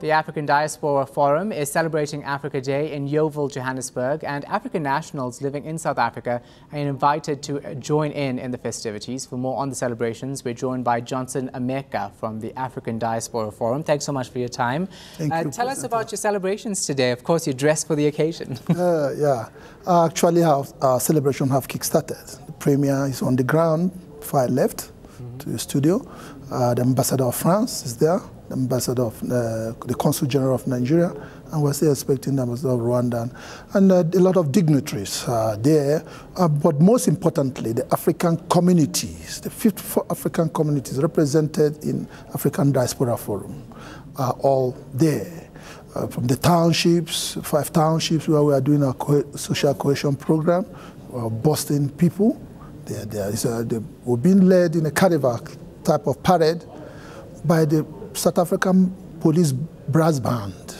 The African Diaspora Forum is celebrating Africa Day in Yeoville, Johannesburg, and African nationals living in South Africa are invited to join in the festivities. For more on the celebrations, we're joined by Johnson Emeka from the African Diaspora Forum. Thanks so much for your time. Thank you. Tell us about your celebrations today. Of course, you're dressed for the occasion. Actually, our celebration have kick-started. The premier is on the ground before I left to the studio. The ambassador of France is there. The ambassador of the Consul General of Nigeria, and we're still expecting the ambassador of Rwanda, and a lot of dignitaries are there. But most importantly, the African communities, the 54 African communities represented in African Diaspora Forum are all there. From the townships, 5 townships where we are doing our social cohesion program, busting people. We're being led in a carnival type of parade by the South African police brass band.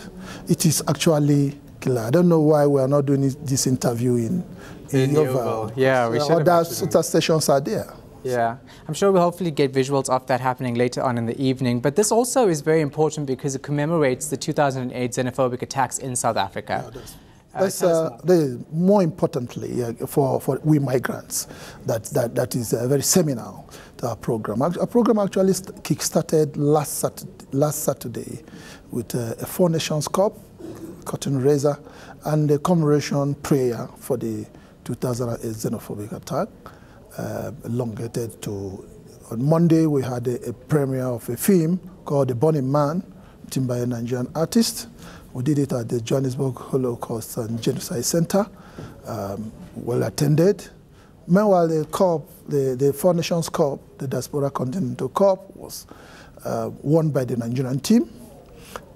It is actually killer. I don't know why we are not doing this interview in Yeoville. Yeah, we should. Other stations are there. Yeah, I'm sure we'll hopefully get visuals of that happening later on in the evening. But this also is very important because it commemorates the 2008 xenophobic attacks in South Africa. Yeah, more importantly, for we migrants, that is very seminal to our program. Our program actually kick-started last Saturday with a 4 Nations Cup, cotton razor, and a commemoration prayer for the 2008 xenophobic attack, elongated to. On Monday, we had a premiere of a film called The Burning Man, written by a Nigerian artist. We did it at the Johannesburg Holocaust and Genocide Center, well attended. Meanwhile, the 4 Nations Cup, the Diaspora Continental Cup, was won by the Nigerian team.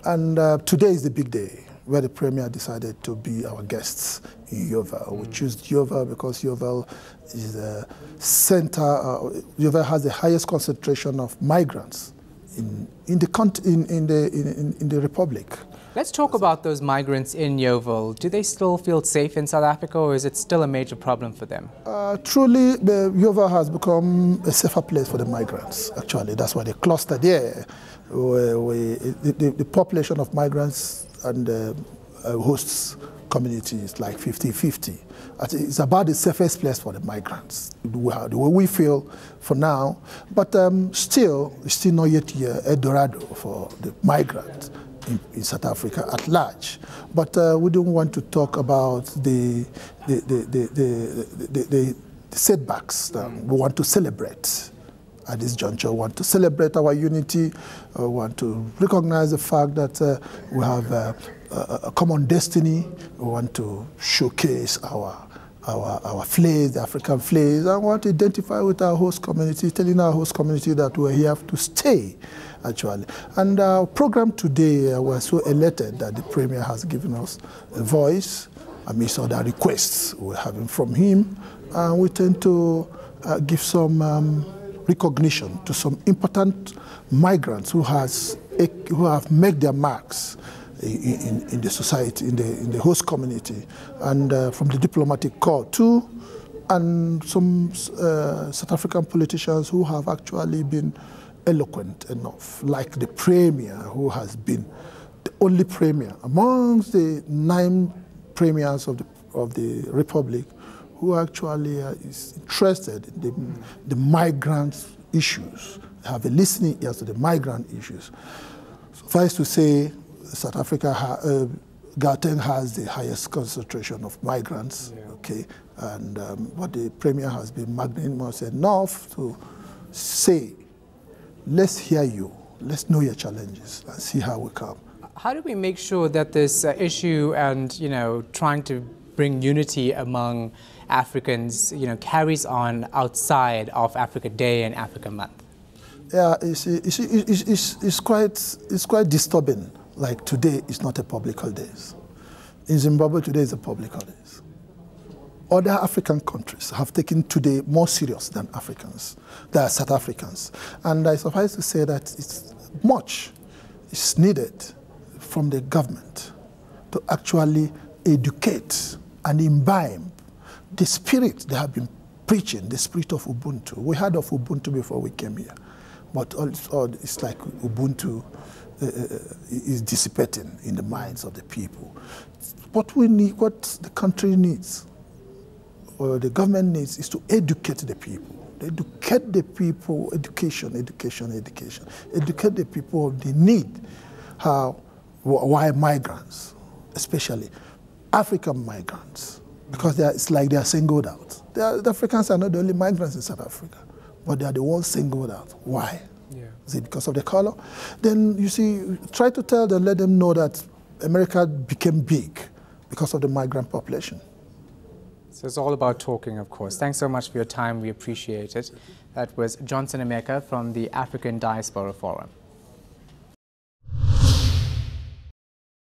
And today is the big day where the Premier decided to be our guests in Yeoville. We choose Yeoville because Yeoville is the center. Yeoville has the highest concentration of migrants in the Republic. Let's talk about those migrants in Yeoville. Do they still feel safe in South Africa, or is it still a major problem for them? Truly, Yeoville has become a safer place for the migrants, actually. That's why they clustered there. The population of migrants and hosts community is like 50-50. It's about the safest place for the migrants, the way we feel for now. But still, it's still not yet a Dorado for the migrants in South Africa at large. But we don't want to talk about the setbacks that we want to celebrate at this juncture. We want to celebrate our unity. We want to recognize the fact that we have a common destiny. We want to showcase our flags, the African flags. I want to identify with our host community, telling our host community that we're here to stay, actually. And our program today, we're so elated that the Premier has given us a voice amidst other requests we're having from him. And we tend to give some recognition to some important migrants who have made their marks in the society, in the host community, and from the diplomatic corps too, and some South African politicians who have actually been eloquent enough, like the Premier, who has been the only Premier amongst the 9 premiers of the Republic who actually is interested in the migrant issues, have a listening ear to the migrant issues. Suffice to say, South Africa, Gauteng has the highest concentration of migrants, okay, and what the Premier has been magnanimous enough to say, let's hear you, let's know your challenges, and see how we come. How do we make sure that this issue and, trying to bring unity among Africans, carries on outside of Africa Day and Africa Month? Yeah, it's quite disturbing. Like today is not a public holiday. In Zimbabwe, today is a public holiday. Other African countries have taken today more serious than Africans, than South Africans. And I suffice to say that much is needed from the government to actually educate and imbibe the spirit they have been preaching, the spirit of Ubuntu. We heard of Ubuntu before we came here, but it's like Ubuntu is dissipating in the minds of the people. What we need, what the country needs, or the government needs, is to educate the people. Educate the people, education. Educate the people of the need, why migrants, especially African migrants, because it's like they are singled out. The Africans are not the only migrants in South Africa, but they are the ones singled out. Why? Yeah. Is it because of the color? Then you see, try to tell them, let them know that America became big because of the migrant population. So it's all about talking, of course. Thanks so much for your time. We appreciate it. That was Johnson Emeka from the African Diaspora Forum.